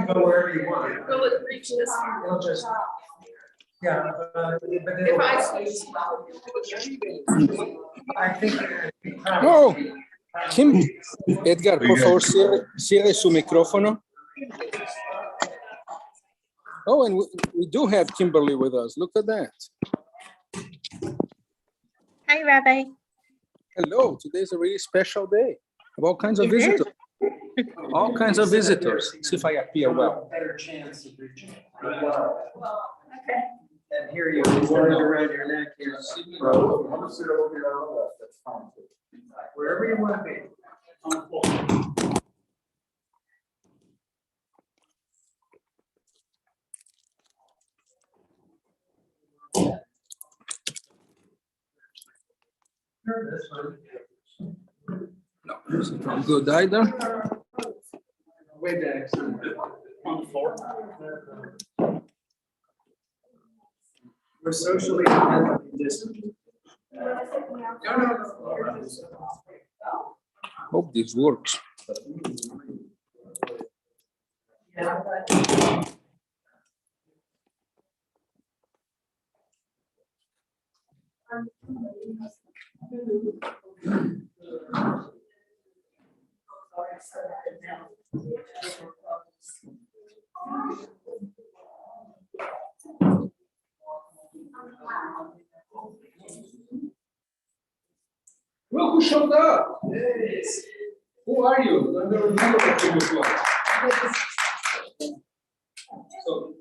can go wherever you want. Will it reach this? It'll just, yeah, but If I switch. I think. Oh, Kim, Edgar, por favor, cierre su micrófono. Oh, and we do have Kimberly with us. Look at that. Hi, Rabbi. Hello, today's a really special day. Have all kinds of It is. visitors. All kinds of visitors. See if I appear well. Better chance of reaching. And here you wear it around your neck here. Bro, I'm gonna sit over here on the left, that's fine. Wherever you want to be. This one. No, this is not good either. Way back somewhere. On the floor. We're socially distant. Hope this works. Look who showed up. Who are you? I've never met you before. So,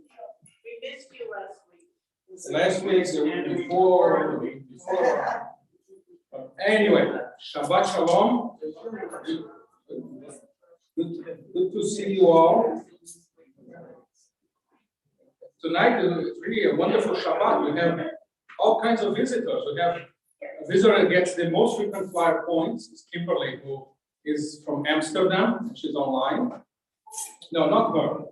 We missed you last week. last week, the week before, the week before. Anyway, Shabbat Shalom. Good to see you all. Tonight is really a wonderful Shabbat. We have all kinds of visitors. We have a visitor that gets the most frequent flyer points is Kimberly, who is from Amsterdam. She's online. No, not her.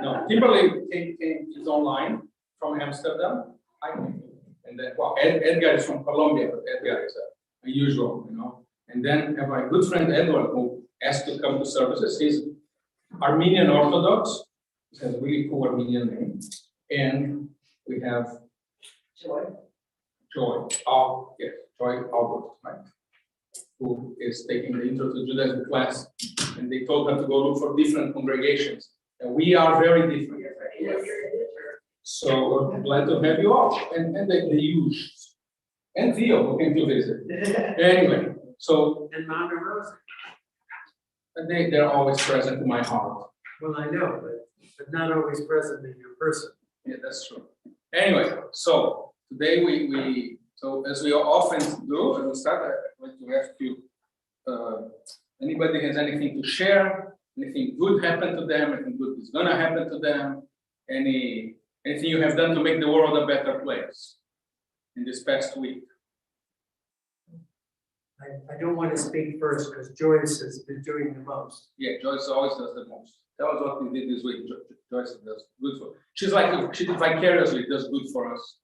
No, Kimberly is online from Amsterdam. And then, well, Edgar is from Colombia, but Edgar is a usual, you know. And then have my good friend Edward, who asked to come to services. He's Armenian Orthodox. He has a really cool Armenian name. And we have Joy. Oh, yes, Joy Albert, right? Who is taking the Intro to Judaism class. And they told her to go look for different congregations. And we are very different. Yes. So we're glad to have you all. And the huge. And Theo, who came to visit. Anyway, so. And Mama Rosa. They're always present in my heart. Well, I know, but not always present in your person. Yeah, that's true. Anyway, so today so as we often do, and we start, I'd like to ask you, anybody has anything to share? Anything good happened to them? Anything good is gonna happen to them? Anything you have done to make the world a better place in this past week? I don't want to speak first because Joyce has been doing the most. Yeah, Joyce always does the most. That was what we did this week. Joyce does good for. She's like she did vicariously does good for us.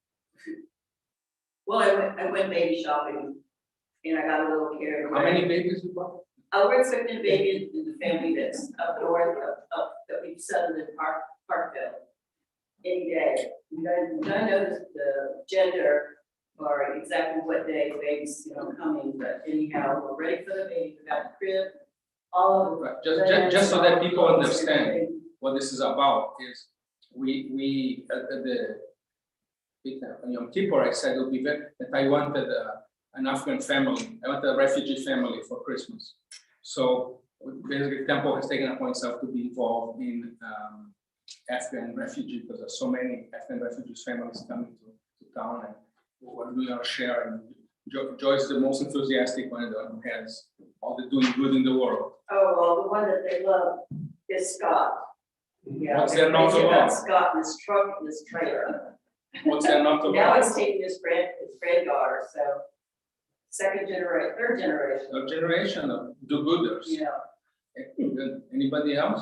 Well, I went baby shopping and I got a little carried away. How many babies you bought? We're expecting a baby in the family that's up north, up that we settled in Parkville any day. We don't know the gender or exactly what day the baby's coming, but anyhow, we're ready for the baby. We got the crib, all of Right. Just so that people understand what this is about is we at the on Yom Kippur I said it would be that I wanted an Afghan family. I wanted a refugee family for Christmas. So basically, Temple has taken upon itself to be involved in Afghan refugee because there's so many Afghan refugees families coming to town, and we're doing our share. And Joyce is the most enthusiastic one, the one who has all the doing good in the world. Oh, well, the one that they love is Scott. Yeah, What's there not to love? Scott in his truck, in his trailer. What's there not to Now love? he's taking his granddaughter, so third generation. A generation of do-gooders. Yeah. Anybody else?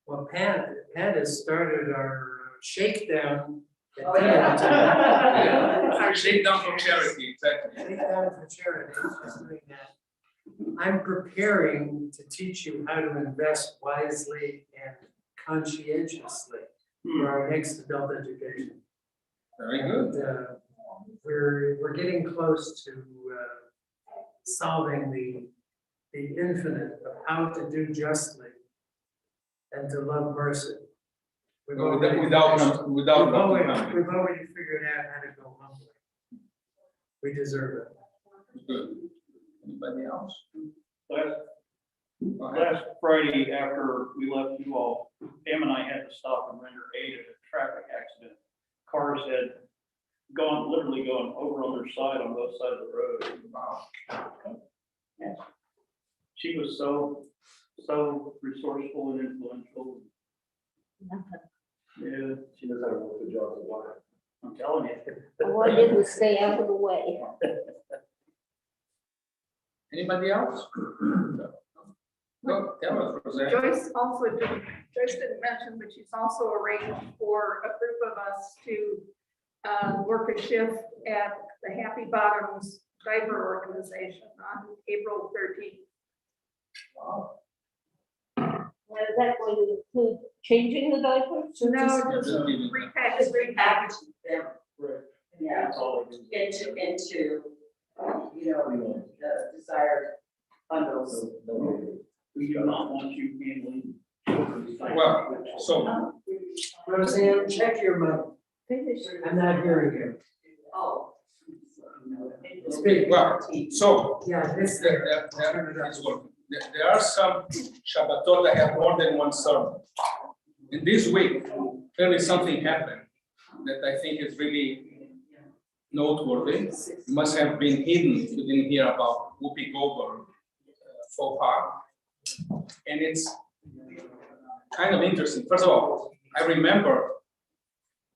Well, Pat has started our shakedown. at Oh, yeah. dinner time. Shake down for charity, exactly. Shakedown for charity, she's doing that. I'm preparing to teach you how to invest wisely and conscientiously for our next adult education. Very good. And, we're getting close to solving the infinite of how to do justly and to love mercy. We've already We've already figured out how to go humbly. We deserve it. Good. Anybody else? Last Friday, after we left you all, Pam and I had to stop and render aid at a traffic accident. Cars had literally gone over on their side on both sides of the road. Wow. Yeah. She was so resourceful and influential. Yeah, She knows how to work the job of life. I'm telling you. All I did was stay out of the way. Anybody else? No, tell us, Roseanne. Joyce didn't mention, but she's also arranged for a group of us to work a shift at the Happy Bottoms Diaper Organization on April 13th. Wow. Now, is that going to include changing the diapers? or No, just- just Just repackaging. Repackaging them, Right. yeah, That's all I do. into, the desired bundles. We do not want you handling children's things. Well, so Roseanne, check your mic. I'm not hearing you. Oh. Speak. Well, so Yeah, this there are some Shabbatot that have more than one sermon. In this week, clearly something happened that I think is really noteworthy. It must have been hidden if you didn't hear about Whoopi Goldberg faux pas. And it's kind of interesting. First of all, I remember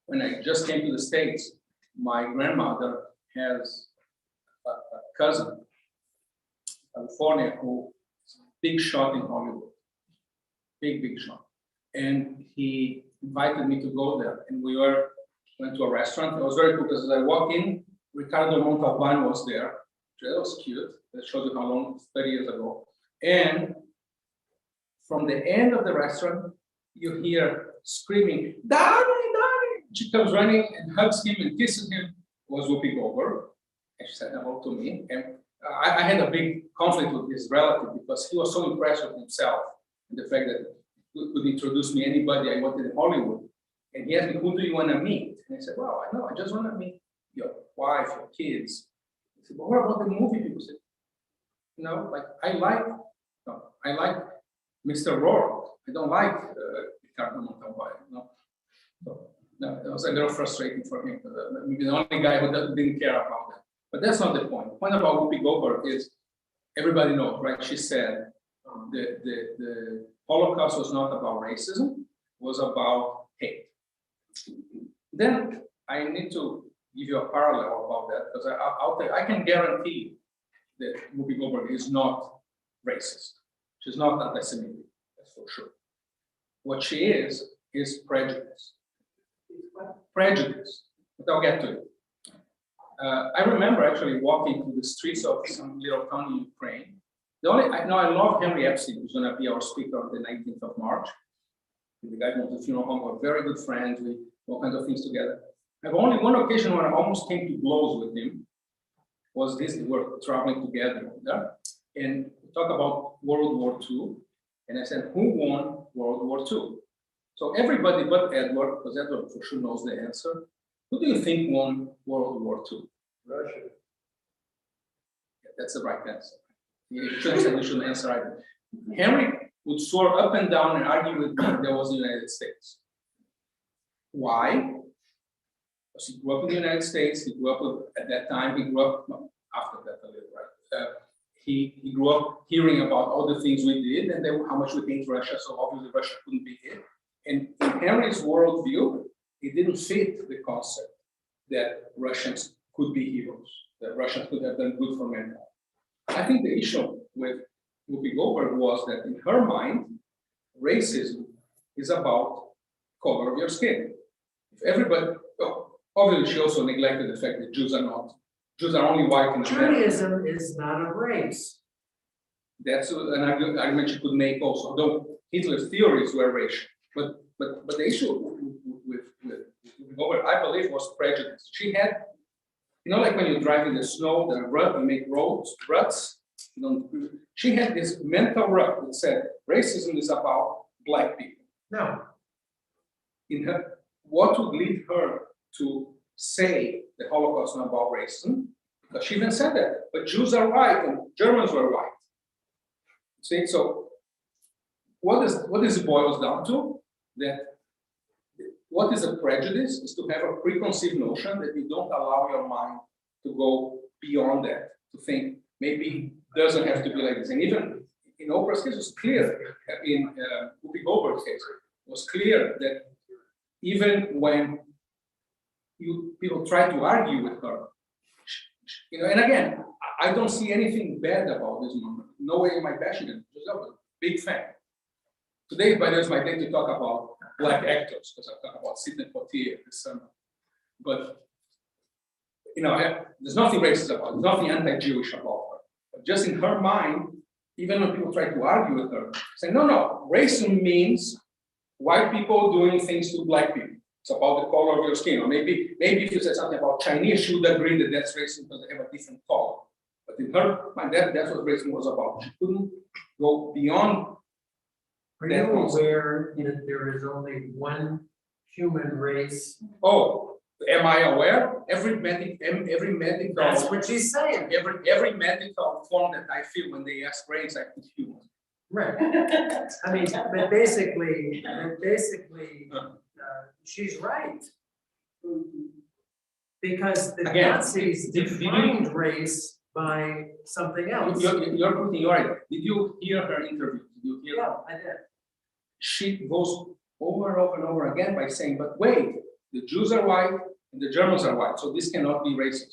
when I just came to the States, my grandmother has a cousin, California, who big shot in Hollywood, big shot. And he invited me to go there, and we went to a restaurant. It was very cool because as I walked in, Ricardo Montalban was there. That was cute. That shows you how long, 30 years ago. And from the end of the restaurant, you hear screaming, "Daddy, Daddy!" She comes running and hugs him and kisses him. It was Whoopi Goldberg. And she said hello to me. And I had a big conflict with this relative because he was so impressed with himself and the fact that he could introduce me anybody I wanted in Hollywood. And he asked me, "Who do you want to meet?" And I said, "Well, I know, I just want to meet your wife, your kids." He said, "But what about the movie people?" Said, I like Mr. Rourke. I don't like Ricardo Montalban. So that was a little frustrating for him. Maybe the only guy who didn't care about that. But that's not the point. The point about Whoopi Goldberg is everybody knows, right? She said the Holocaust was not about racism, it was about hate. Then I need to give you a parallel about that because I can guarantee you that Whoopi Goldberg is not racist. She's not anti-Semitic, that's for sure. What she is prejudice. Prejudice, but I'll get to it. I remember actually walking through the streets of some little town in Ukraine. I love Henry Epstein, who's going to be our speaker on the 19th of March. The guy went to the funeral home, we're very good friends, we do all kinds of things together. I have only one occasion when I almost came to blows with him, was this, we were traveling together, and we talked about World War II, and I said, who won World War II? So everybody but Edward, because Edward for sure knows the answer, who do you think won World War II? Russia. Yeah, that's the right answer. You shouldn't answer either. Henry would soar up and down and argue with me that was the United States. Why? Because he grew up in the United States, he grew up at that time, he grew up, after that a little, right? He grew up hearing about all the things we did and then how much we hate Russia, so obviously Russia couldn't be it. And in Henry's worldview, it didn't fit the concept that Russians could be heroes, that Russians could have done good for mankind. I think the issue with Whoopi Goldberg was that in her mind, racism is about color of your skin. If everybody, obviously she also neglected the fact that Jews are only white in America. Judaism is not a race. That's an argument you could make also, though Hitler's theories were racial. But the issue with Over, I believe, was prejudice. She had, like when you drive in the snow, the rut, and make ruts. She had this mental rut that said racism is about black people. No, What would lead her to say the Holocaust is not about racism? Because she even said that. But Jews are white and Germans were white. See, so what this boils down to? That what is a prejudice is to have a preconceived notion that you don't allow your mind to go beyond that, to think maybe it doesn't have to be like this. And even in Oprah's case, it was clear, in Whoopi Goldberg's case, it was clear that even when people try to argue with her, and again, I don't see anything bad about this moment. No way am I passionate, just a big fan. Today, by the way, is my day to talk about black actors, because I talk about Sidney Poitier this summer. But there's nothing racist about it, there's nothing anti-Jewish about her. But just in her mind, even when people try to argue with her, say, no, racism means white people doing things to black people. It's about the color of your skin. Or maybe if you said something about Chinese, she would agree that that's racism because they have a different color. But in her mind, that's what racism was about. She couldn't go beyond. Are you aware that there is only one human race? Oh, am I aware? Every medical. That's what she's saying. Every medical form that I feel when they ask race, I put human. Right. I mean, but basically, she's right. Because the Nazis defined race by something else. You're putting your idea. Did you hear her interview? Did you hear? Yeah, I did. She goes over and over and over again by saying, but wait, the Jews are white and the Germans are white, so this cannot be racist.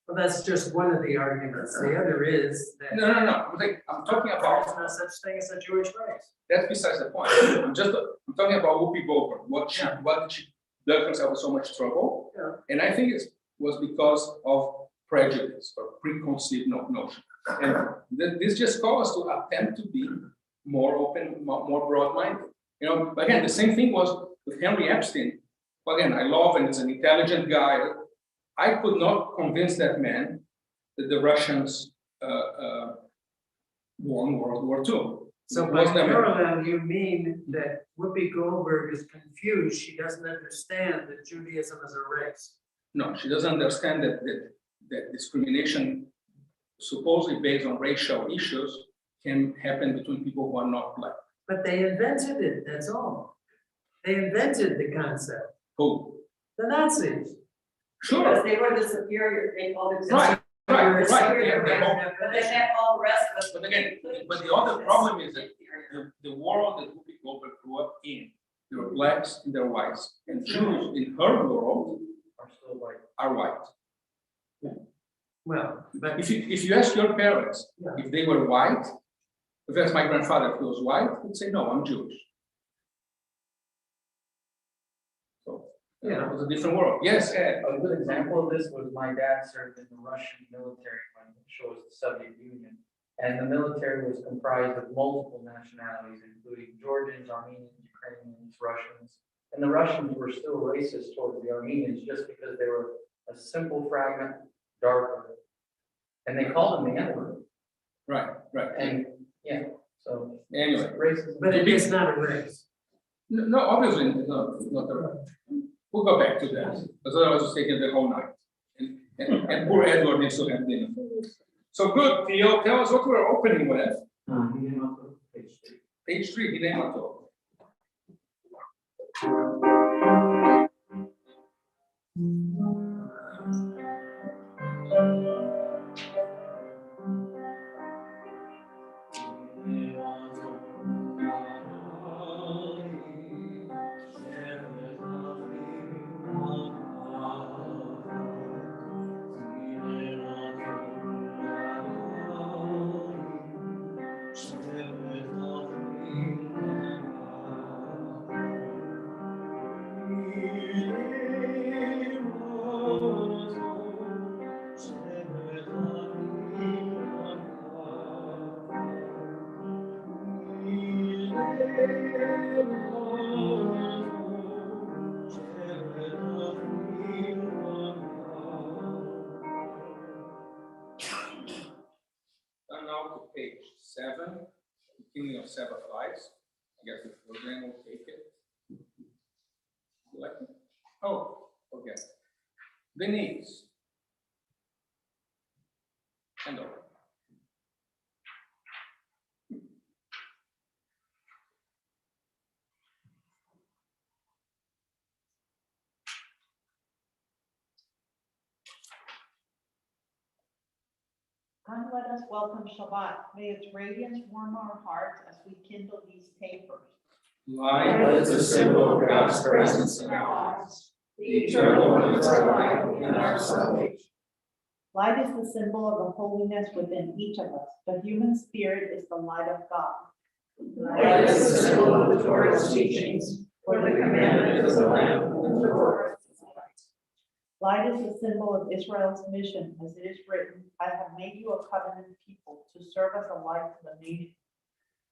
Well, that's just one of the arguments. The other is that No. I'm talking about. there's no such thing as a Jewish race. That's besides the point. I'm talking about Whoopi Goldberg. What did she dug herself in so much trouble? Yeah. And I think it was because of prejudice or preconceived notion. And this just calls us to attempt to be more open, more broad-minded. Again, the same thing was with Henry Epstein. Again, I love and he's an intelligent guy. I could not convince that man that the Russians won World War II. So by parallel, you mean that Whoopi Goldberg is confused. She doesn't understand that Judaism is a race. No, she doesn't understand that discrimination, supposedly based on racial issues, can happen between people who are not black. But they invented it, that's all. They invented the concept. Who? The Nazis. Sure. Because they were the superior, they called it. Right. Superior Yeah, race, but they had all the rest of us. But again, the other problem is that the world that Whoopi Goldberg grew up in, there were blacks and there were whites, and Jews in her world Are still white. are white. Well, but If you ask your parents Yeah. if they were white, if that's my grandfather, if he was white, he'd say, no, I'm Jewish. So Yeah. it was a different world. Yes, Ed. A good example of this was my dad served in the Russian military when it shows the Soviet Union. And the military was comprised of multiple nationalities, including Georgians, Armenians, Ukrainians, Russians. And the Russians were still racist towards the Armenians just because they were a simple fragment darker. And they called them the N-word. Right. And yeah, so Anyway, racism. but it is not a race. no, obviously not the. We'll go back to that, because otherwise it's taking the whole night. And poor Edward needs to have dinner. So good, Theo, tell us what we're opening with. Page 3, Hinemato. Turn now to page 7, beginning of Sabbath lives. I guess the program will take it. You like it? Oh, okay. Denise. Hand over. Come, let us welcome Shabbat. May its radiance warm our hearts as we kindle these tapers. Light is a symbol of God's presence in our lives. The eternal one is our light and our salvation. Light is the symbol of the holiness within each of us. The human spirit is the light of God. Light is the symbol of the Torah's teachings, for the commandment is a lamp and the Torah is a light. Light is the symbol of Israel's mission, as it is written, I have made you a covenant people to serve as a light to the nation.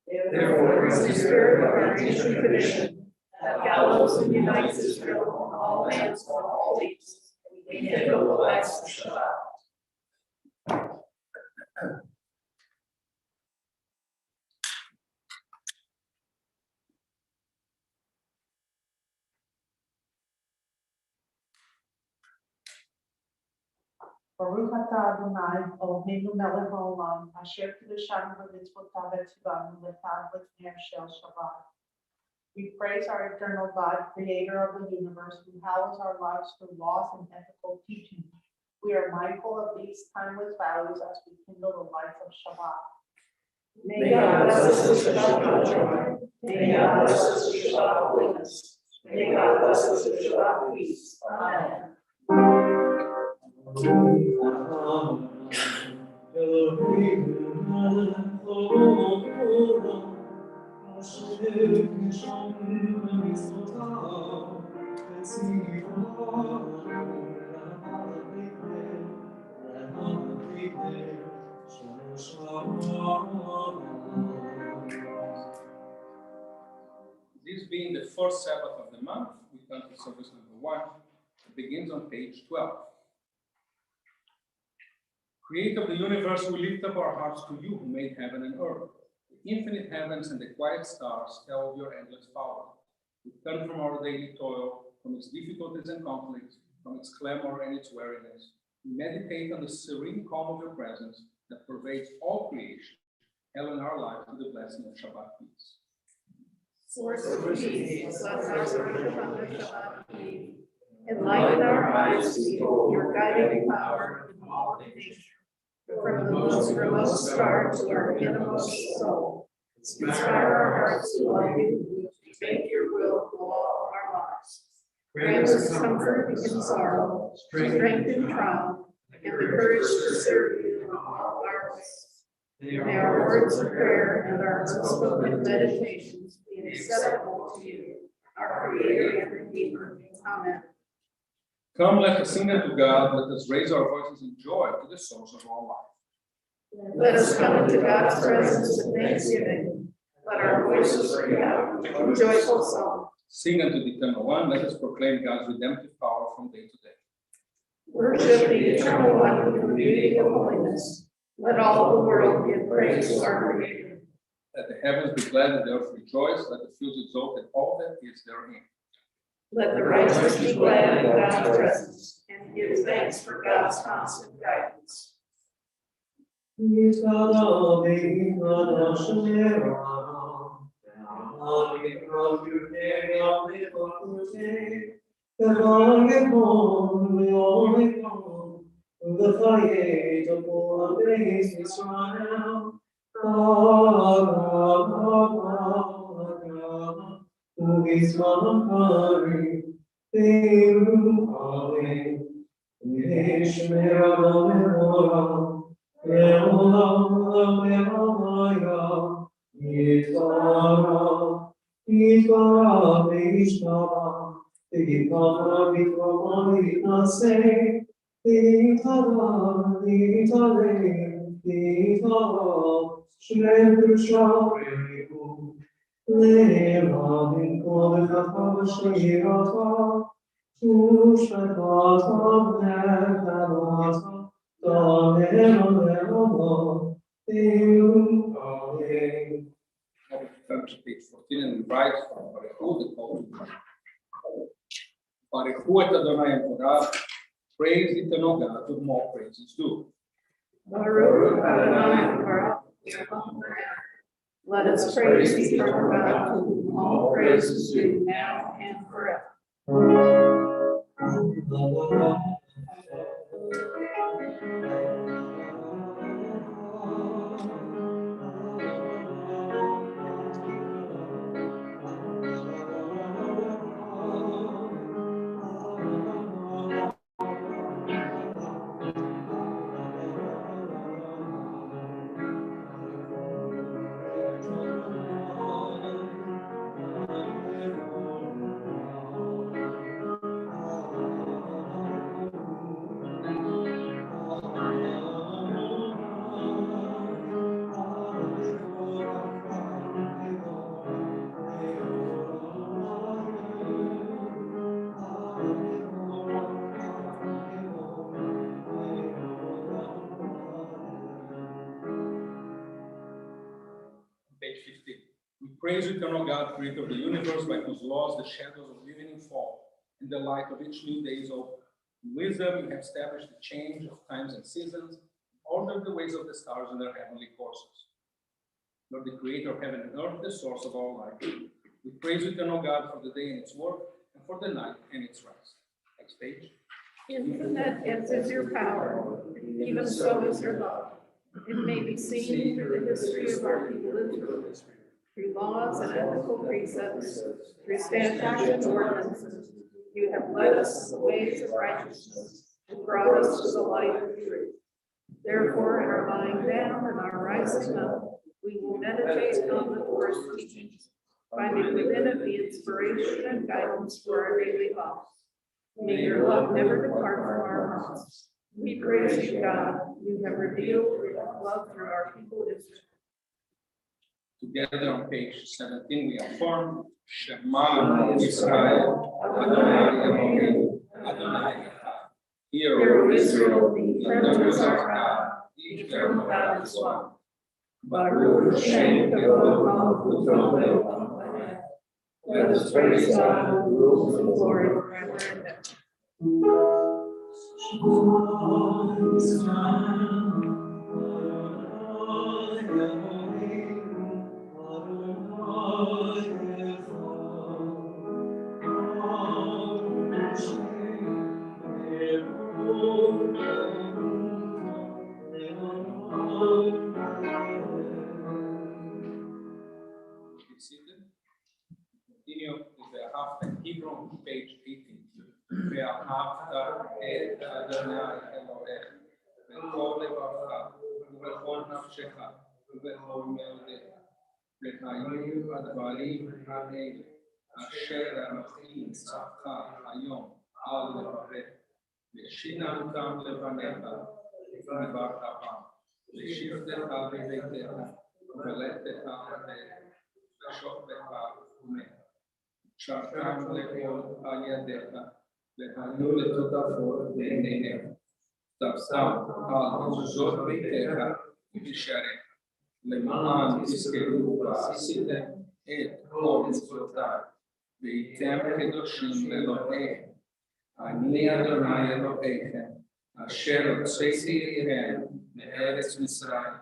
Therefore is the spirit of our ancient tradition that gallows and unites Israel on all lands for all ages. We kindle the lights of Shabbat. Baruch atah Adonai, Eloheinu melech haolam, asher kiddushanu b'mitzvotav v'tzivanu l'tav l'fnei shel Shabbat. We praise our eternal God, creator of the universe, who hallows our lives through laws and ethical teaching. We are mindful of these timeless values as we kindle the lights of Shabbat. May God bless us with Shabbat joy. May God bless us with Shabbat holiness. May God bless us with Shabbat peace. Amen. This being the fourth Sabbath of the month, we come to service number 1. It begins on page 12. Creator of the universe, we lift up our hearts to you who made heaven and earth. The infinite heavens and the quiet stars tell of your endless power. We turn from our daily toil, from its difficulties and conflicts, from its clamor and its weariness. We meditate on the serene calm of your presence that pervades all creation, hailing our lives to the blessing of Shabbat peace. Source of peace, bless our worship on the Shabbat eve. Enlighten our eyes to behold your guiding power in all of nature. From the most remote star to our innermost soul. Inspire our hearts to love you, to make your will for all our lives. Grant us comfort in sorrow, strength in triumph, and the courage to serve you in all our ways. May our words of prayer and our unspoken meditations be acceptable to you, our Creator and Redeemer. Amen. Come, let us sing unto God, let us raise our voices in joy to the source of all life. Let us come into God's presence with thanksgiving. Let our voices ring out in joyful song. Sing unto the Eternal One, let us proclaim God's redemptive power from day to day. Worship the Eternal One in the beauty of holiness. Let all the world give praise to our Creator. Let the heavens be glad and the earth rejoice, let the fields exult and all that is therein. Let the righteous be glad in God's presence and give thanks for God's constant guidance. Le'elohim kol v'chatav v'shirata, u'shvekatav v'chatav, Amen, amen, amen. Page 14 and right from Baruch Adonai Elohim, praise eternal God, to more praises due. Baruch Adonai Baruch. Let us praise the eternal God, to whom all praise is due now and forever. Page 15. We praise eternal God, creator of the universe, by whose laws the shadows of evening fall, and the light of each new day is open. In wisdom, you have established the change of times and seasons, ordered the ways of the stars in their heavenly courses. Lord, the creator of heaven and earth, the source of all life. We praise eternal God for the day and its work, and for the night and its rest. Next page. Infinite as is your power, even so is your love. It may be seen through the history of our people Israel, through laws and ethical precepts, through statutes and ordinances. You have led us in the ways of righteousness and brought us to the light of truth. Therefore, in our lying down and our rising up, we will meditate on the Lord's teachings, finding within it the inspiration and guidance for our daily lives. May your love never depart from our hearts. We praise you, God. You have revealed your love through our people Israel. Together on page 17, we affirm Shema Israel, Adonai Elohim, Adonai Echad. Hear, O Israel, the eternal is our God, the eternal God is one. Baruch Shem Kavod Malchut Le'olam. Let us praise God who rules in glory forever and ever. Continue with the half and Hebrew, page 18. ואהבת את אדוני אלוהיך בכל לבבך ובכל נפשך ובכל מאודך. והיו הדברים האלה אשר אנוכי מצווך היום על לבבך, ושיננתם לבניך ובדברך, ושירתך בביתך ובלכתך בדרך, ושוכבך ומך. שרתם לכל על ידיך, והיו לטוטפות בעיניך. תפסם על מזוזות ביתך ובשעריך, למען תזכרו ועשיתם את כל מצוותיי, והייתם קדושים לאלוהיכם. אני אדוני אלוהיכם, אשר הוצאתיכם מארץ מצרים,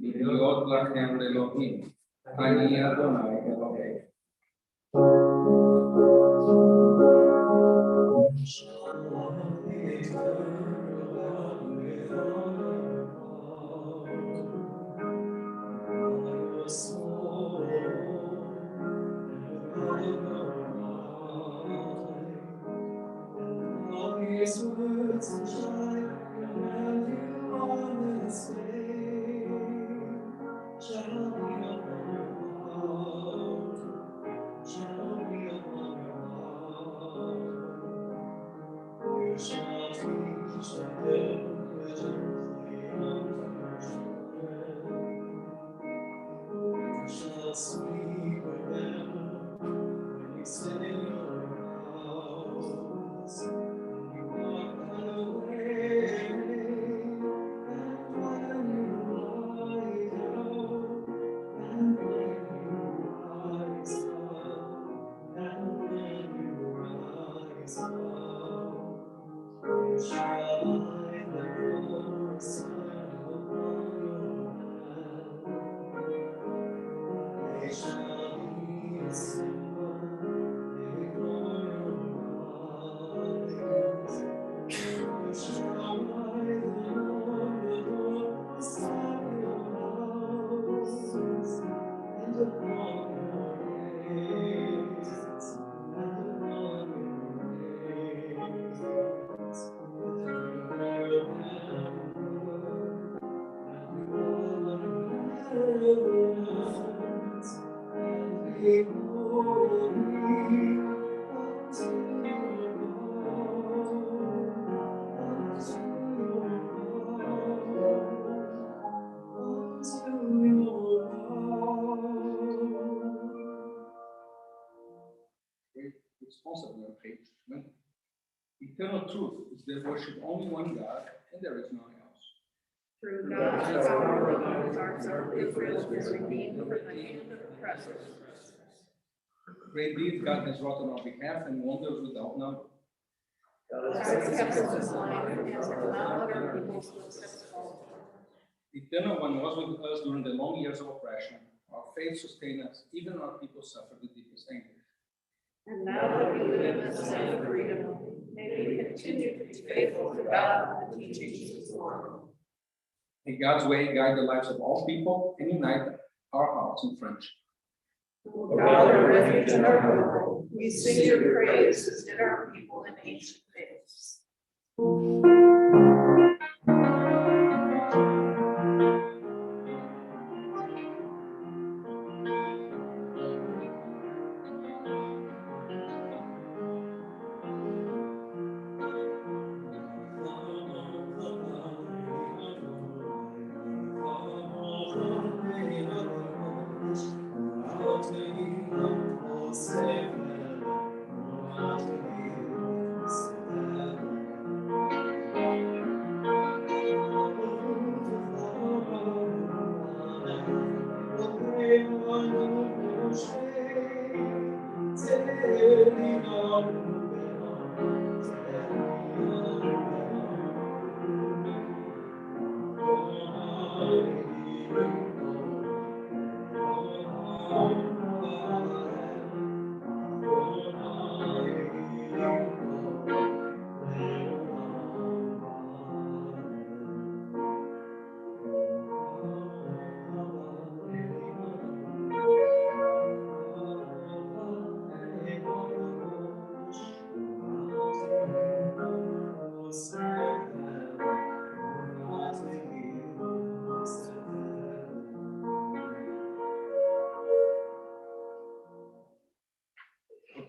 להיות לכם לאלוהים. אני אדוני אלוהיכם. responsibly on page 20. Eternal truth is they worship only one God and there is none else. Through God's power, the hearts of Israel is redeemed from the hand of oppressors. Great deeds God has wrought on our behalf and wonders without number. God has kept us alive and has not let our people's footsteps fall. The Eternal One was with us during the long years of oppression. Our faith sustained us, even our people suffered the deepest anguish. And now that we live in a state of freedom, may we continue to be faithful to God and the teachings of His Word. May God's way guide the lives of all people and unite our hearts in friendship. God, our refuge and our hope, we sing your praises in our people in ancient days.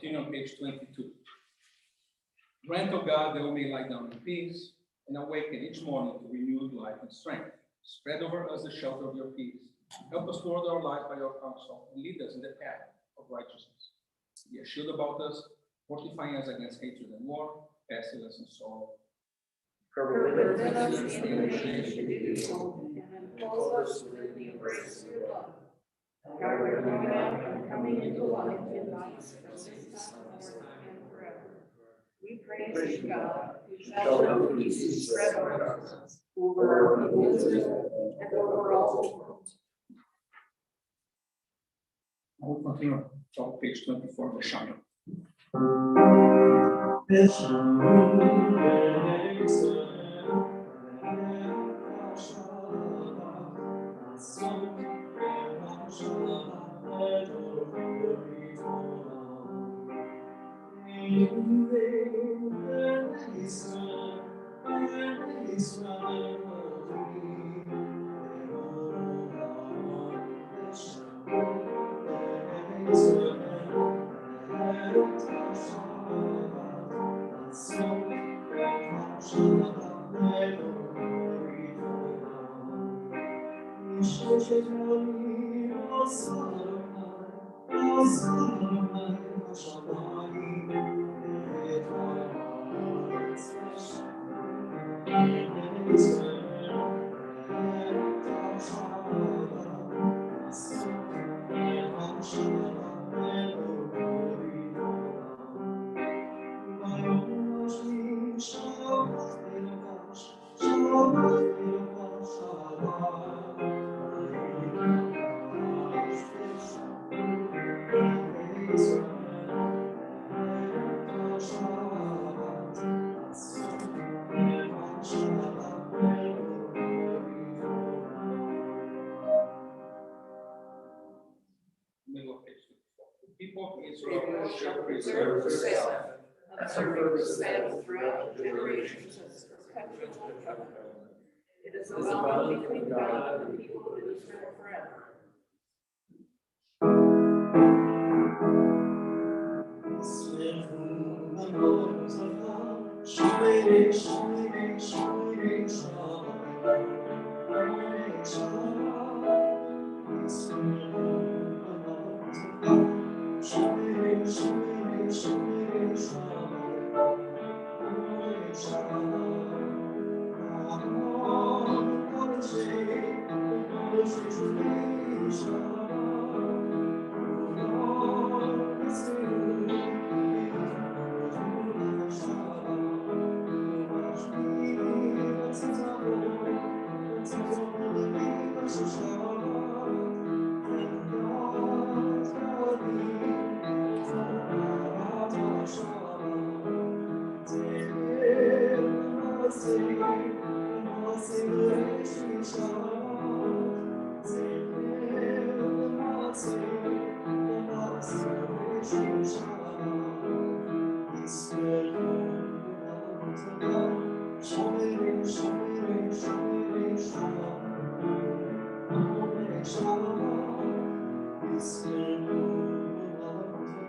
Continue on page 22. Grant, O God, that we may lie down in peace and awaken each morning to renewed life and strength. Spread over us the shelter of your peace. Help us to order our life by your counsel and lead us in the path of righteousness. Be a shield about us, fortifying us against hatred and war, pestilence and sorrow. Forbid us the inclination to do evil, and enclose us within the embrace of your love. God, our going out and coming into life in lights from this time forth and forever. We praise you, God, who shall show peace spread over us, over our people Israel, and over all the world. I will continue on page 24 of the Shacharit. People of Israel shall preserve the Sabbath, observing the Sabbath throughout the generations as a perpetual covenant. It is a bond between God and the people of Israel forever.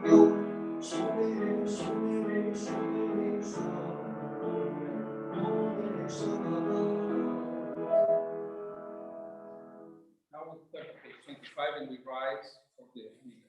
Now we turn to page 25 and we rise for the meeting.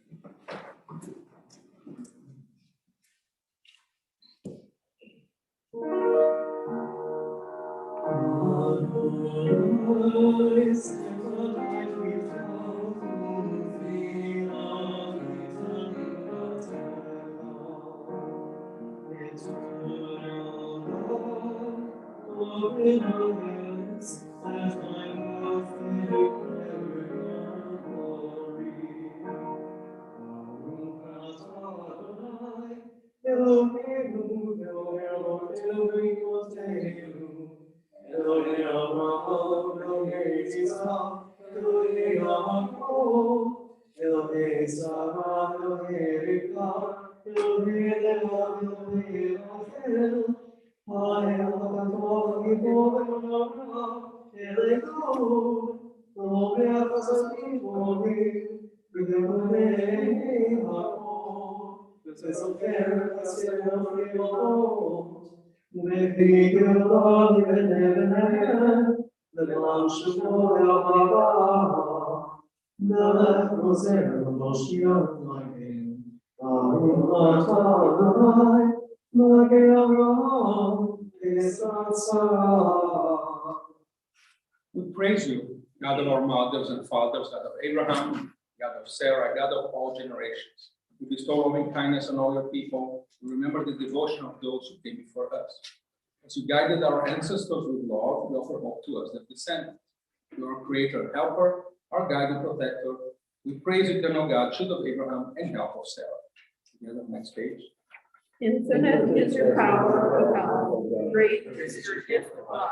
We praise you, God of our mothers and fathers, God of Abraham, God of Sarah, God of all generations. You bestow loving kindness on all your people. We remember the devotion of those who came before us. As you guided our ancestors with love, you offer hope to us, their descendants. You are our creator and helper, our guide and protector. We praise you, eternal God, shield of Abraham and help of Sarah. Together, next page. Infinite is your power, O God. Great is your gift of love.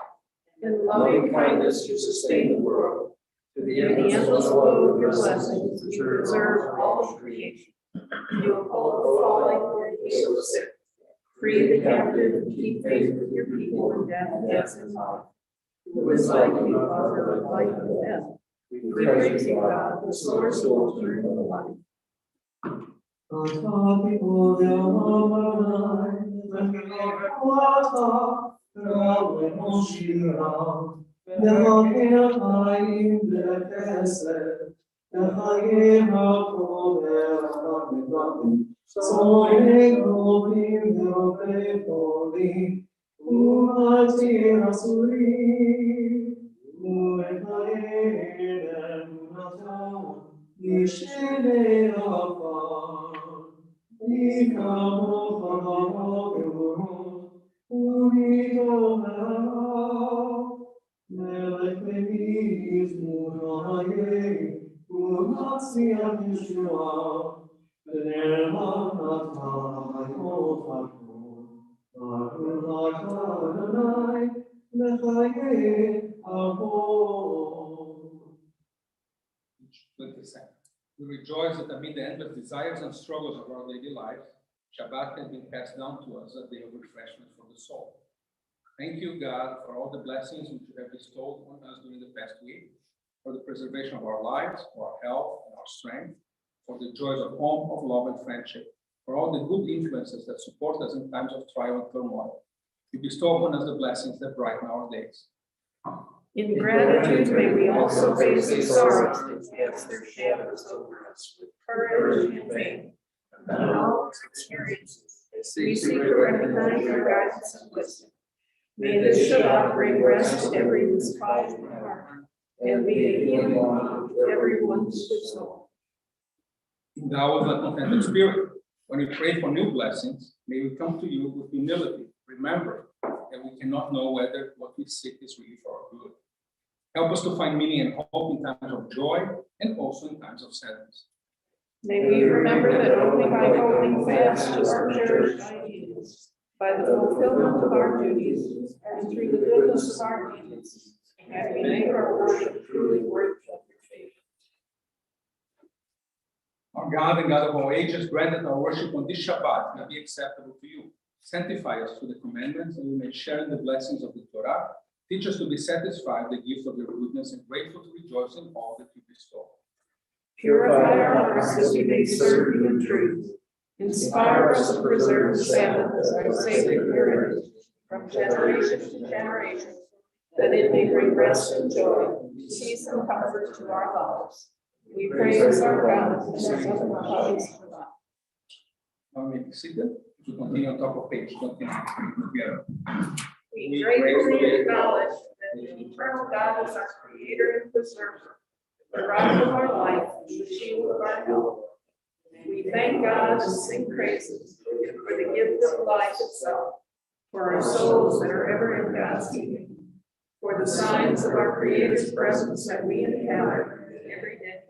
In loving kindness you sustain the world. To the endless flow of your blessings, you preserve all of creation. You uphold the falling and heal the sick. Free the captive and keep faith with your people in death as in life. Who is like you, Father of life and death? We praise you, God, the source of eternal life. We rejoice that amid the endless desires and struggles of our daily lives, Shabbat has been passed down to us, a day of refreshment for the soul. Thank you, God, for all the blessings which you have bestowed on us during the past week, for the preservation of our lives, for our health and our strength, for the joys of home, of love and friendship, for all the good influences that support us in times of trial and turmoil. You bestow upon us the blessings that brighten our days. In gratitude, may we also face the sorrows that cast their shadows over us with courage and faith. In all experiences, we seek to recognize your guidance and wisdom. May this Shabbat bring rest to every disquieted heart, and be a healing balm to everyone's soul. Endow us with a contented spirit. When we pray for new blessings, may we come to you with humility. Remember that we cannot know whether what we seek is really for our good. Help us to find meaning and hope in times of joy and also in times of sadness. May we remember that only by holding fast to our cherished ideals, by the fulfillment of our duties, and through the goodness of our deeds, can we make our worship truly worthy of your faith. Our God and God of all ages, grant that our worship on this Shabbat may be acceptable to you. Sanctify us through the commandments, and we may share in the blessings of the Torah. Teach us to be satisfied with the gift of your goodness and grateful to rejoice in all that you bestow. Purify our hearts that we may serve you in truth. Inspire us to preserve the Sabbath as our sacred heritage from generation to generation, that it may bring rest and joy, peace and comfort to our lives. We praise our God and our Father. Novamente, siga. To continue on top of page. Continue. Together. We gratefully acknowledge that the eternal God is our creator and preserver, the rock of our life, the shield of our health. We thank God and sing praises for the gift of life itself, for our souls that are ever in God's keeping, for the signs of our Creator's presence that we encounter every day,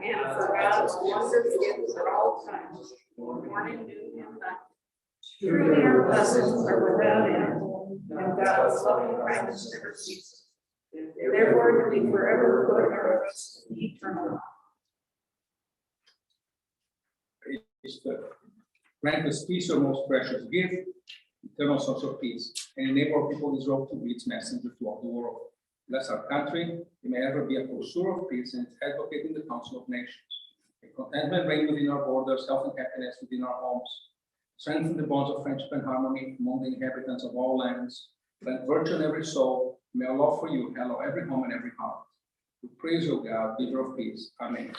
and for God's wondrous gifts at all times, morning, noon, and night. Truly our blessings are without end, and God's loving kindness never ceases. Therefore, do we forever put our trust in the eternal life. Grant us peace, your most precious gift, eternal source of peace, and enable our people Israel to be its messenger throughout the world. Bless our country, it may ever be a pursuer of peace and its advocate in the Council of Nations. May contentment reign within our borders, health and happiness within our homes. Strengthen the bonds of friendship and harmony among the inhabitants of all lands. Grant virtue in every soul. May our love for you hallow every home and every heart. We praise you, God, giver of peace. Amen.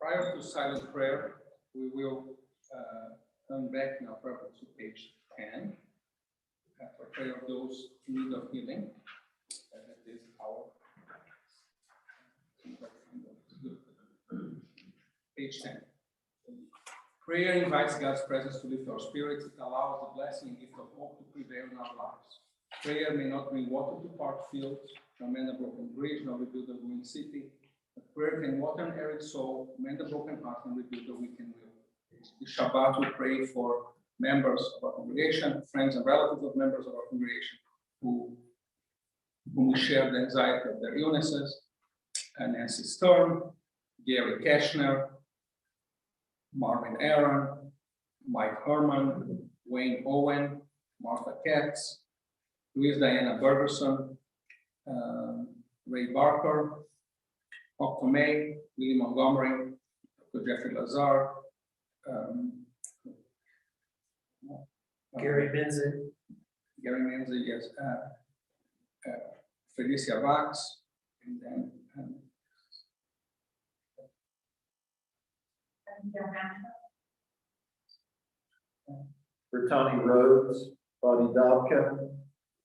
Prior to silent prayer, we will turn back now to page 10. For prayer of those in need of healing. That is our page 10. Prayer invites God's presence to lift our spirits. It allows the blessing and gift of hope to prevail in our lives. Prayer may not bring water to parched fields, nor mend a broken bridge, nor rebuild a ruined city. But prayer can water an arid soul, mend a broken heart, and rebuild a weakened will. This Shabbat we pray for members of our congregation, friends and relatives of members of our congregation, whom we share the anxiety of their illnesses. Nancy Stern, Gary Keshner, Marvin Aaron, Mike Herman, Wayne Owen, Martha Katz, Louise Diana Bergerson, Ray Barker, Octo May, Willie Montgomery, Dr. Jeffrey Lazar, Gary Benson. Gary Menzi, yes, Felicia Vax, and then Brittany Rhodes, Bonnie Dobkin,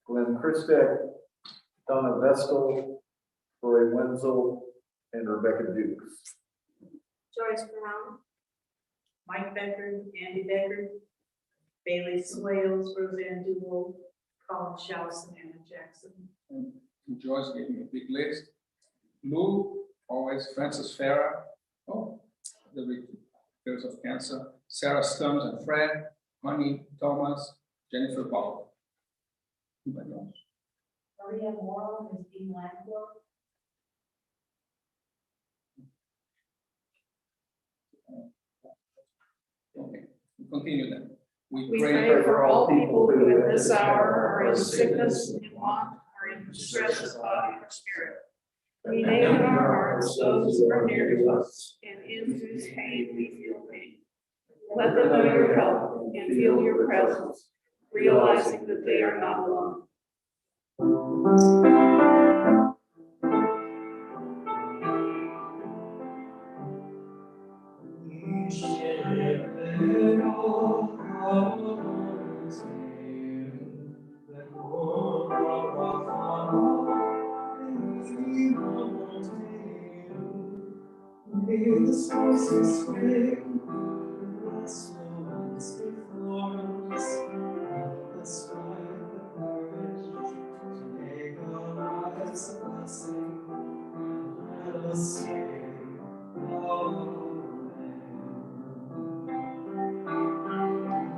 Glenn Christek, Donna Vestal, Roy Wenzel, and Rebecca Dukes. Joyce Brown, Mike Becker, Andy Becker, Bailey Swales, Roseanne Duval, called Shells and Anna Jackson. And Joyce gave me a big list. Lou, always Francis Farah, the victims of cancer. Sarah Sturms and Fred, Honey, Thomas, Jennifer Ball. Anybody else? Maria Morrow and Dean Langlow. Okay, we continue then. We pray for all people who at this hour are in sickness, in want, or in distress of body or spirit. We name in our hearts those who are near to us and in whose pain we feel pain. Let them know your help and feel your presence, realizing that they are not alone. The sources spring, the souls before us, let's find the courage to make our lives a blessing, and let us say,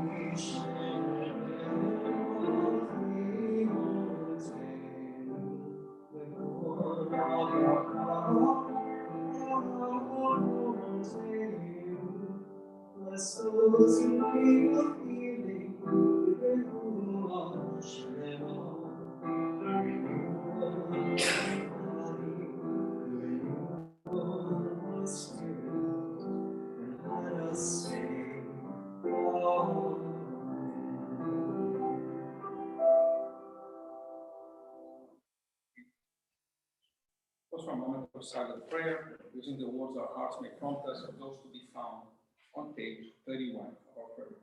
we share bless those who need of healing, renewal, Shalom, renewal of spirit, and let us sing, Amen. Pause for a moment of silent prayer, using the words our hearts may prompt us, of those to be found on page 31 of our prayer books.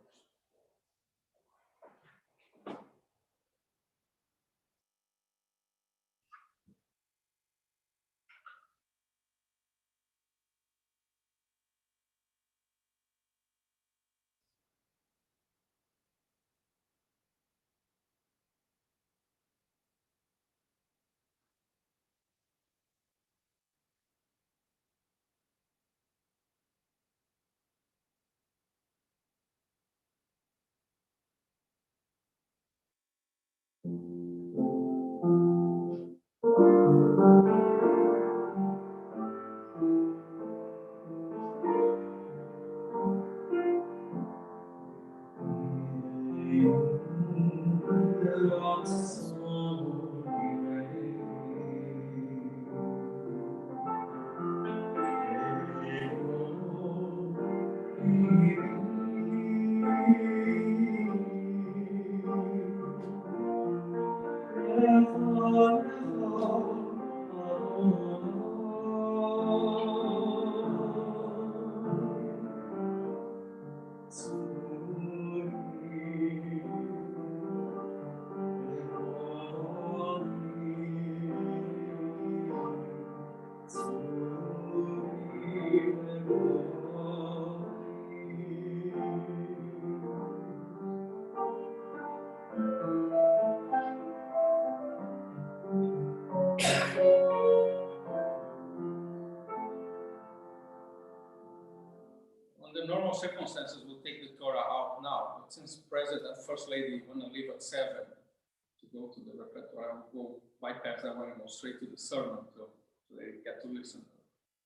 Under normal circumstances, we'll take the Torah out now, but since President and First Lady want to leave at 7 to go to the repertoire, we'll bypass that one and go straight to the sermon, so they get to listen to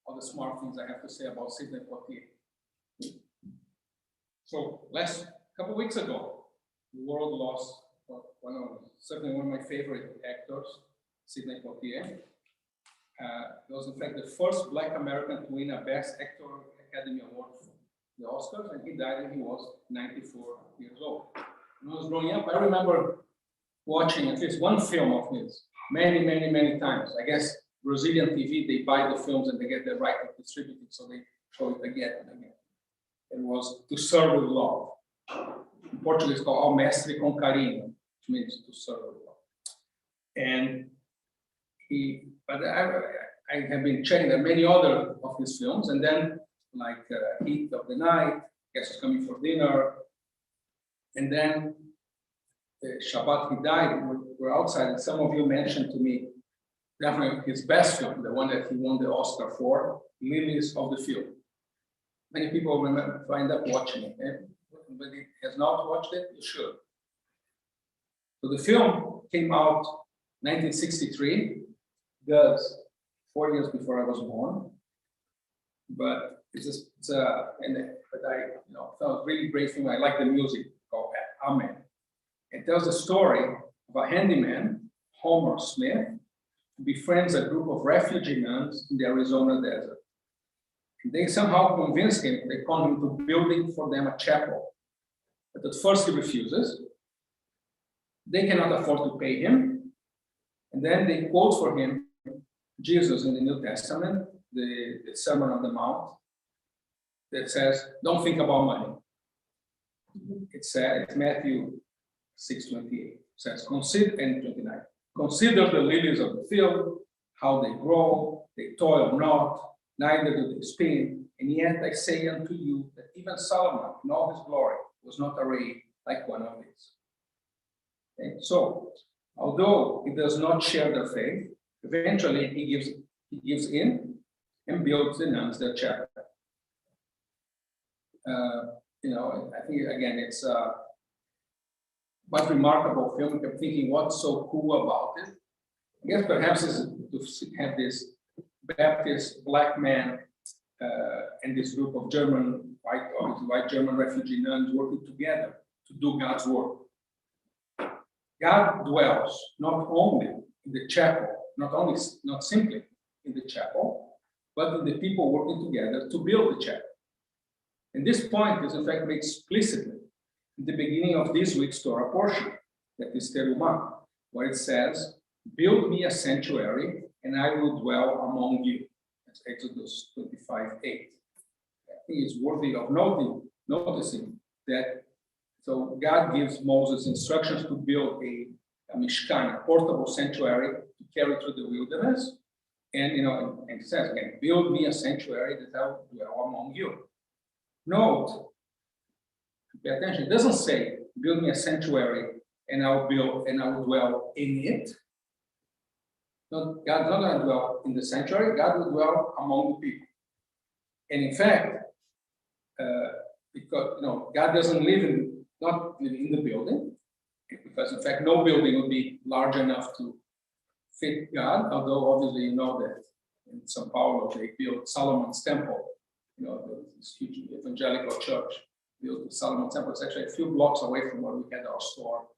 all the smart things I have to say about Sidney Poitier. So, last couple weeks ago, the world lost certainly one of my favorite actors, Sidney Poitier. He was in fact the first Black American to win a Best Actor Academy Award for the Oscars, and he died when he was 94 years old. When I was growing up, I remember watching at least one film of his many, many, many times. I guess Brazilian TV, they buy the films and they get the right to distribute it, so they show it again and again. It was To Serve with Love. In Portuguese, it's called Ao Mestre com Carinho, which means to serve with love. And I have been checking many other of his films, and then like Heat of the Night, Guess Who's Coming for Dinner, and then Shabbat he died, we're outside, and some of you mentioned to me, definitely his best film, the one that he won the Oscar for, Lilies of the Field. Many people remember, find up watching it. Anybody has not watched it, you should. So the film came out 1963, thus 4 years before I was born. But but I felt really great film. I like the music called Amen. It tells the story of a handyman, Homer Smith, who befriends a group of refugee nuns in the Arizona desert. And they somehow convince him, they call him to building for them a chapel. But at first he refuses. They cannot afford to pay him. And then they quote for him Jesus in the New Testament, the Sermon on the Mount, that says, don't think about money. It's Matthew 6:28. Says, consider, and 29. Consider the lilies of the field, how they grow, they toil not, neither do they spin. And yet I say unto you that even Solomon in all his glory was not arrayed like one of these. Okay? So, although he does not share their faith, eventually he gives in and builds the nuns their chapel. I think again it's quite remarkable film. I'm thinking what's so cool about it. I guess perhaps is to have this Baptist black man and this group of German white German refugee nuns working together to do God's work. God dwells not only in the chapel, not simply in the chapel, but in the people working together to build the chapel. And this point is in fact made explicitly in the beginning of this week's Torah portion, that is Terumah, where it says, build me a sanctuary and I will dwell among you. That's Exodus 25:8. I think it's worthy of noticing that. So God gives Moses instructions to build a mishkan, a portable sanctuary to carry through the wilderness. And and it says again, build me a sanctuary that I will dwell among you. Note, pay attention, it doesn't say build me a sanctuary and I will dwell in it. No, God's not going to dwell in the sanctuary, God will dwell among the people. And in fact, because God doesn't not live in the building, because in fact no building would be large enough to fit God, although obviously you know that in São Paulo they built Solomon's temple, this huge evangelical church built the Solomon's temple. It's actually a few blocks away from where we had our store,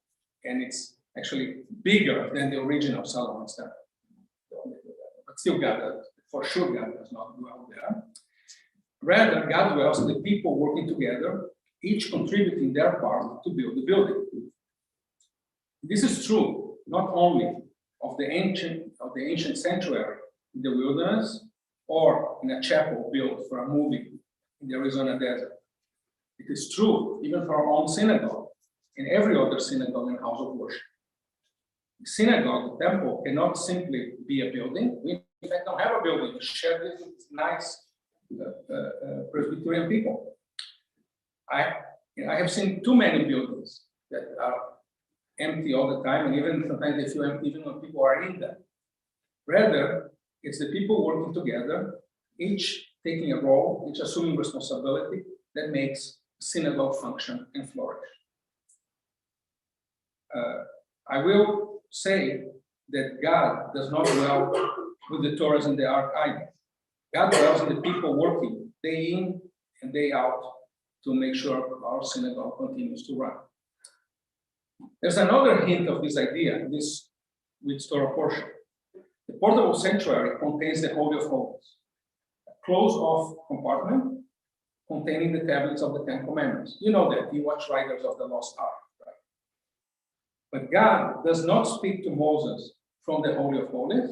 and it's actually bigger than the original Solomon's temple. But still for sure God does not dwell there. Rather, God dwells in the people working together, each contributing their part to build the building. This is true not only of the ancient sanctuary in the wilderness or in a chapel built for a movie in the Arizona desert. It is true even for our own synagogue and every other synagogue and house of worship. The synagogue, the temple, cannot simply be a building. We in fact don't have a building. We share this with nice Presbyterian people. I have seen too many buildings that are empty all the time, and even sometimes they feel empty even when people are in them. Rather, it's the people working together, each taking a role, each assuming responsibility, that makes synagogue function and flourish. I will say that God does not dwell with the Torahs and the Ark either. God dwells in the people working day in and day out to make sure our synagogue continues to run. There's another hint of this idea in this week's Torah portion. The portable sanctuary contains the Holy of Holies, a closed-off compartment containing the tablets of the Ten Commandments. You know that, you watch Riders of the Lost Ark, right? But God does not speak to Moses from the Holy of Holies,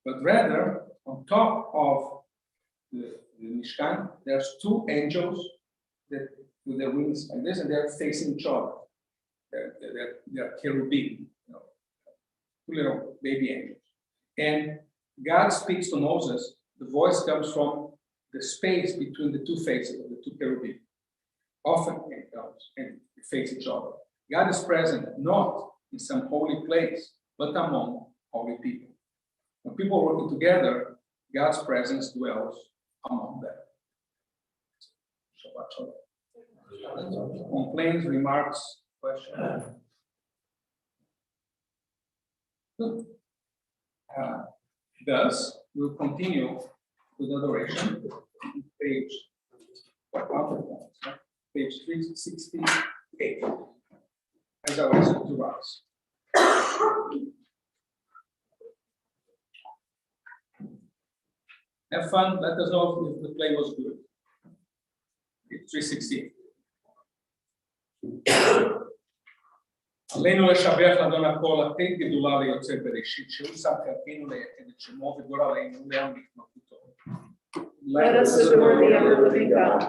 but rather on top of the Mishkan, there's two angels that with their wings like this, and they're facing each other. They're cherubim, two little baby angels. And God speaks to Moses. The voice comes from the space between the two faces of the two cherubim. Often and they face each other. God is present not in some holy place, but among holy people. When people are working together, God's presence dwells among them. Shabbat shalom. Complaints, remarks, questions? Good. Thus, we'll continue with adoration. Page 368. As I was to rise. Have fun. Let us know if the play was good. It's 368. עלינו לשבח לאדון הכל, לתת גדולה ליוצא בראשית, שהוא שם כרטינו ליתד את שמו וגורל עלינו להמליך מלכותו. Let us adore the ever-living God.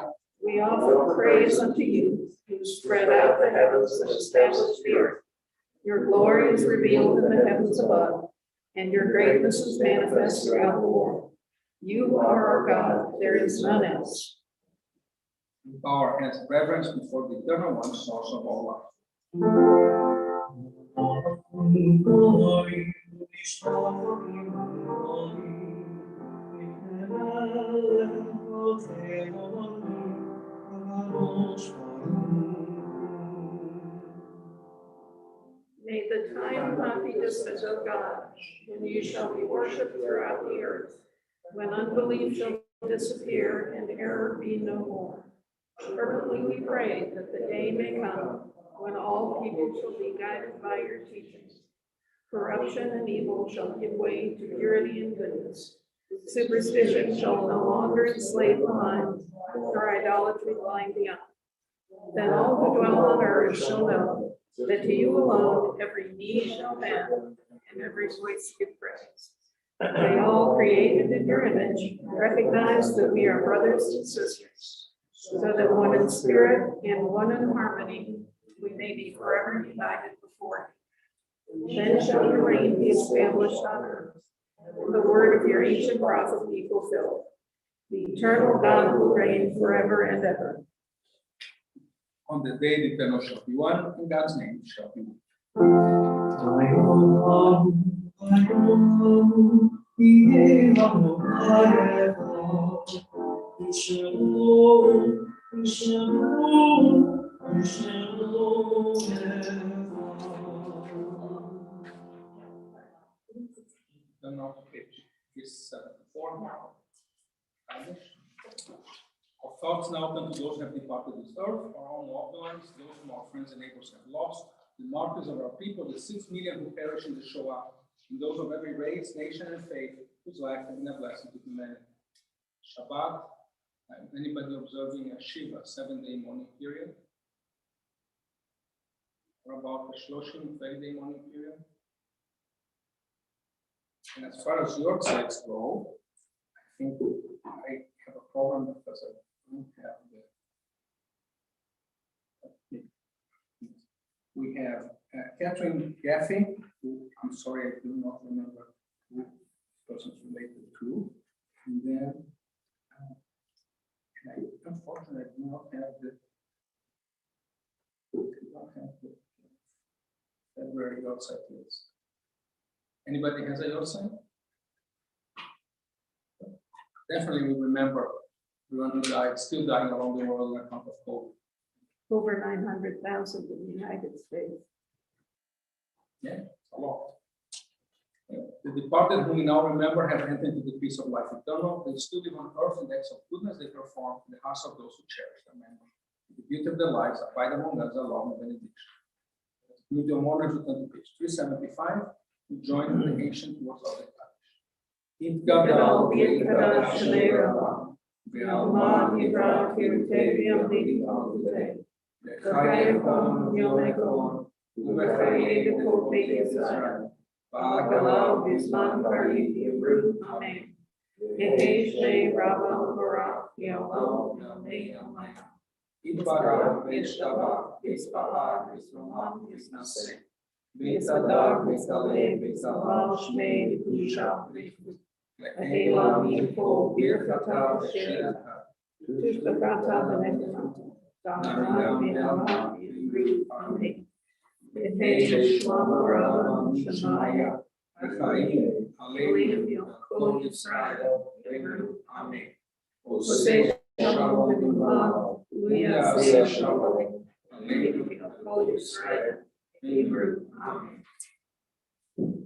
We offer praise unto you, who spread out the heavens and established the earth. Your glory is revealed in the heavens above, and your greatness is manifest throughout the world. You are our God, there is none else. We bow our heads in reverence before the eternal one, source of all life. May the time not be distant, O God, when you shall be worshipped throughout the earth, when unbelief shall disappear and error be no more. Fervently we pray that the day may come when all people shall be guided by your teachings. Corruption and evil shall give way to purity and goodness. Superstition shall no longer enslave the mind, nor idolatry blind the eye. Then all who dwell on earth shall know that to you alone every knee shall bend and every voice give praise. They all created in your image recognize that we are brothers and sisters, so that one in spirit and one in harmony we may be forever united before you. Then shall your reign be established on earth, and the word of your ancient prophet be fulfilled. The eternal God will reign forever and ever. On the day the eternal shall be one, in God's name shall be one. Turn off page 74. Our thoughts now turn to those who have departed this earth, our own loved ones, those whom our friends and neighbors have lost, the martyrs of our people, the 6 million who perished in the Shoah, and those of every race, nation, and faith whose life has been a blessing to humanity. Shabbat, anybody observing a Shiva, 7-day mourning period? Or about the Shloshim, 30-day mourning period? And as far as your sex go, I think I have a problem because I don't have the. We have Catherine Gaffey, who I'm sorry, I do not remember who this person's related to. And then, unfortunately, I do not have the February outside list. Anybody has a outside? Definitely, we remember everyone who died, still dying around the world on account of COVID. Over 900,000 in the United States. Yeah, a lot. The departed whom we now remember have entered into the peace of life eternal. They still live on earth in the acts of goodness they perform in the hearts of those who cherish their memory. The beauty of their lives abide among us along with benediction. With your mourners who turn to page 375, we join in the ancient words of the Gadol v'yitkadosh shnei rabam, v'alma nivra kirtei v'yamdi v'alutei, v'chayekom yomekom, v'chaye dekol beit Yisrael, v'agalau v'zman parit yivru, amen. Yehi shnei rabam v'rach v'yalom v'yamei yamayim. Yitbarach v'yishtabach v'yisbahar v'yisroman v'yisnaseh. V'yitzadar v'yitzaleh v'yitzalal shmei v'yishav v'yifut. Elam yifol birchatav she'ata. Tushbachatav v'nechemata. Da'aram v'yamah v'yivru. Amen. Behe Shlamara Shemaya. Echaim, Aleinu, Kol Yisrael, Amen. Oseh Shalom Bimlah, Uyaseh Shalom, Aleinu, Kol Yisrael, Amen.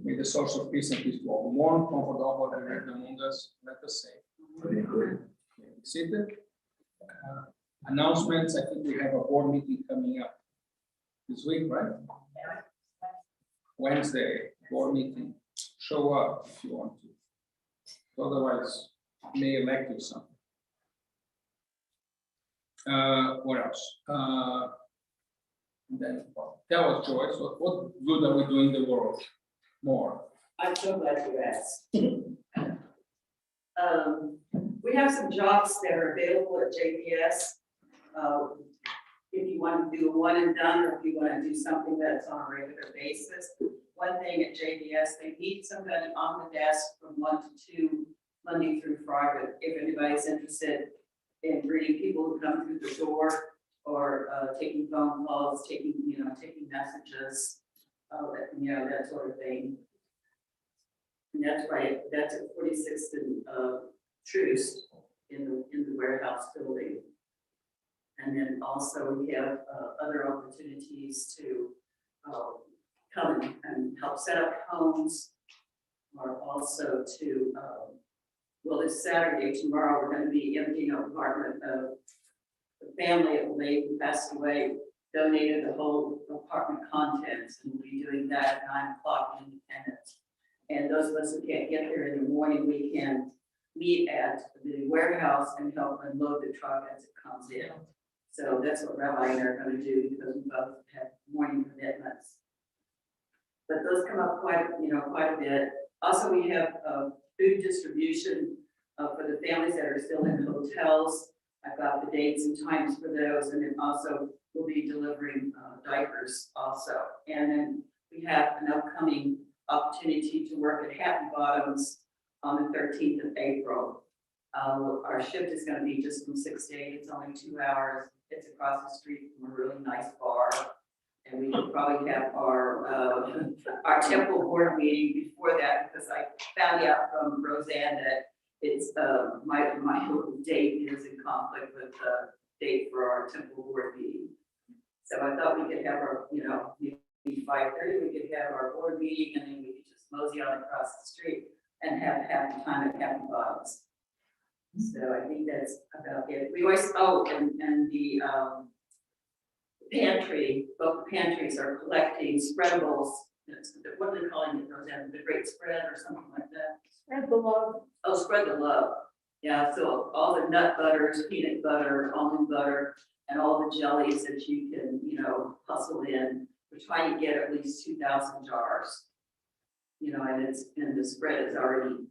May the source of peace and peace to all. Mourn, comfort all who have heard among us. Let us say. Amen. Seated. Announcements. I think we have a board meeting coming up this week, right? Wednesday, board meeting. Show up if you want to. Otherwise, may elect you something. What else? And then tell us, Joyce, what good are we doing in the world? More. I'm so glad you asked. We have some jobs that are available at JPS. If you want to do a one and done, or if you want to do something that's on a regular basis. One thing at JPS, they need somebody on the desk from 1 to 2, Monday through Friday. If anybody's interested in greeting people who come through the door, or taking phone calls, taking messages, that sort of thing. And that's right. That's at 46th and Truce in the warehouse building. And then also we have other opportunities to come and help set up homes, or also to, well, this Saturday, tomorrow, we're going to be emptying an apartment. The family of the lady who passed away donated the whole apartment contents, and we'll be doing that at 9 o'clock in Independence. And those of us who can't get there in the morning, we can meet at the warehouse and help unload the truck as it comes in. So that's what Rabbi and I are going to do, because we both have morning commitments. But those come up quite a bit. Also, we have food distribution for the families that are still in hotels. I've got the dates and times for those, and then also we'll be delivering diapers also. And then we have an upcoming opportunity to work at Happy Bottoms on the 13th of April. Our shift is going to be just from 6 to 8. It's only 2 hours. It's across the street from a really nice bar. And we could probably have our temple board meeting before that, because I found out from Roseanne that it's my date is in conflict with the date for our temple board meeting. So I thought we could have our, maybe 5:30, we could have our board meeting, and then we could just mosey on across the street and have happy time at Happy Bottoms. So I think that's about it. We always, and the pantry, both the pantries are collecting spreadables. What are they calling it, Roseanne? The Great Spread or something like that? Spread the love. Oh, spread the love. Yeah, so all the nut butters, peanut butter, almond butter, and all the jellies that you can, hustle in. We're trying to get at least 2,000 jars. And the spread is already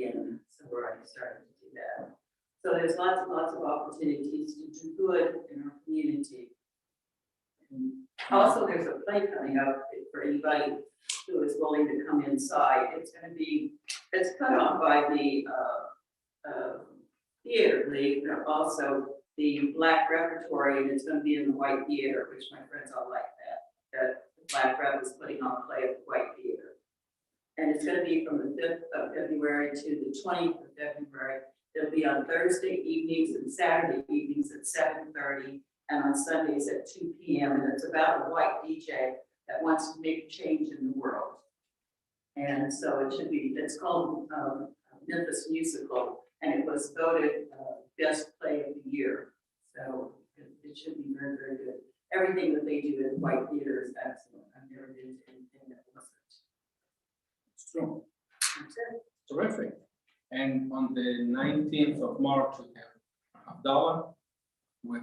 in, so we're already starting to do that. So there's lots and lots of opportunities to do good in our community. And also, there's a play coming up for anybody who is willing to come inside. It's put on by the theater league, and also the Black Repertory, and it's going to be in the White Theater, which my friends all like that the Black Rep is putting on a play at the White Theater. And it's going to be from the 5th of February to the 20th of February. It'll be on Thursday evenings and Saturday evenings at 7:30, and on Sundays at 2 p.m. And it's about a white DJ that wants to make a change in the world. And so it's called Memphis Musical, and it was voted best play of the year. So it should be very, very good. Everything that they do in White Theater is excellent. I've never been to anything that wasn't. It's true. Terrific. And on the 19th of March, we have Abdallah with,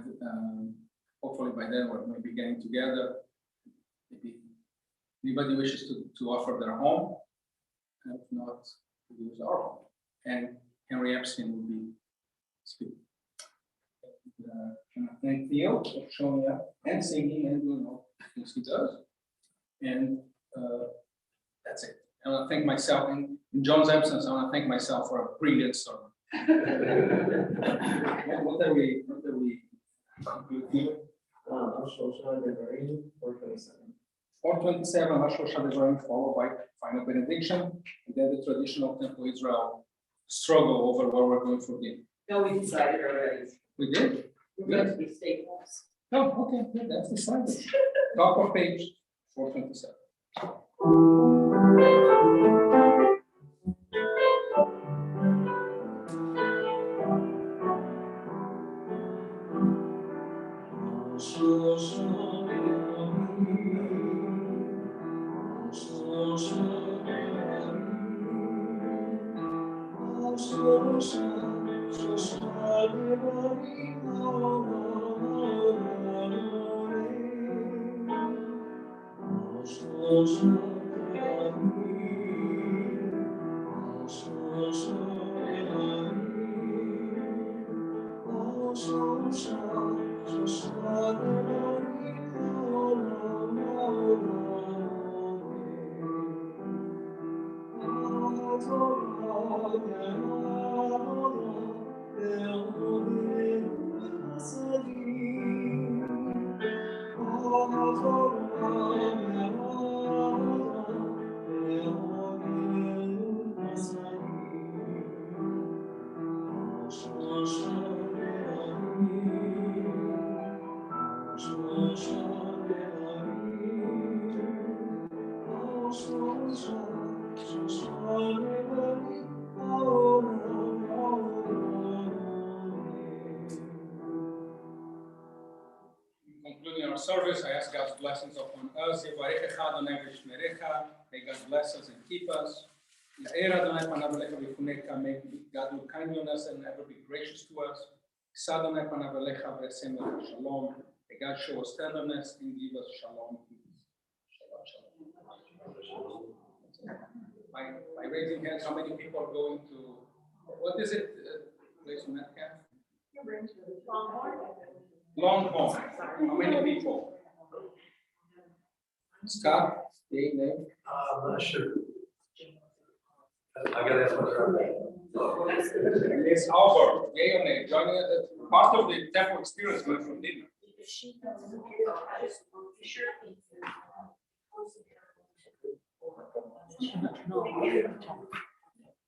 hopefully by then we're maybe getting together. Maybe anybody wishes to offer their home, if not, to use our home. And Henry Epstein will be speaking. And I thank Theo for showing up and singing and doing all the things he does. And that's it. I want to thank myself in John's absence. I want to thank myself for a brilliant sermon. What are we conclude here? Shacharit de Shabat, 427. 427, Rosh Hashanah, followed by final benediction, and then the traditional Temple Israel struggle over where we're going for dinner. No, we decided already. We did? We're going to be staples. Oh, okay, good, that's decided. Top of page 427. Concluding our service, I ask God's blessings upon us. May God bless us and keep us. May God do kindly on us and ever be gracious to us. May God show us tenderness and give us shalom. By raising hands, how many people are going to, what is it, place on that camp? Longhorn. How many people? Scott? Yay, nay? I'm not sure. I gotta ask what It's Albert. Yay or nay? Joining part of the temple experience going from dinner.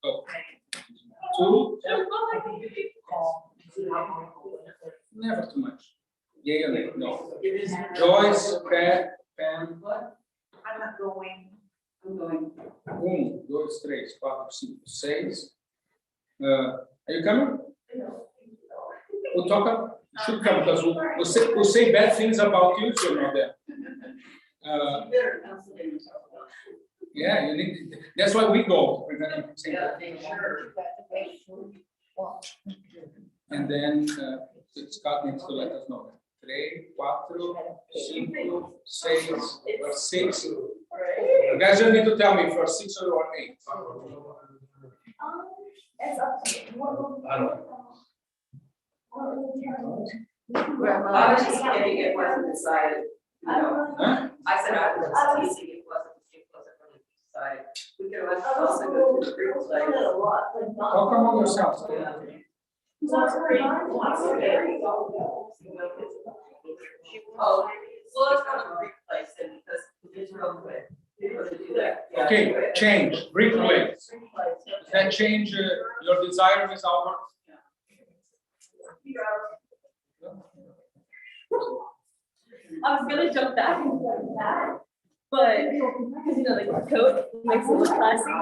Oh. Two? Never too much. Yay or nay? No. Joyce, Pam. I'm not going. I'm going. 1, 2, 3, 4, 5, 6. Are you coming? We'll talk. You should come because we'll say bad things about you if you're not there. Yeah, you need. That's why we go. We're gonna say that. And then Scott needs to let us know. 3, 4, 5, 6, verse 6. You guys don't need to tell me for 6 or 8. It's up to you. I don't. I was just kidding, it wasn't decided. Huh? I said I was just teasing, it wasn't really decided. We could also go to the group later. Talk among yourselves. Oh, well, let's go to the Greek place then, because it's real quick. We're gonna do that. Yeah. Okay, change. Greek place. Does that change your desire, Miss Albert? I was gonna jump back and like that, but because like the coat makes it look classy.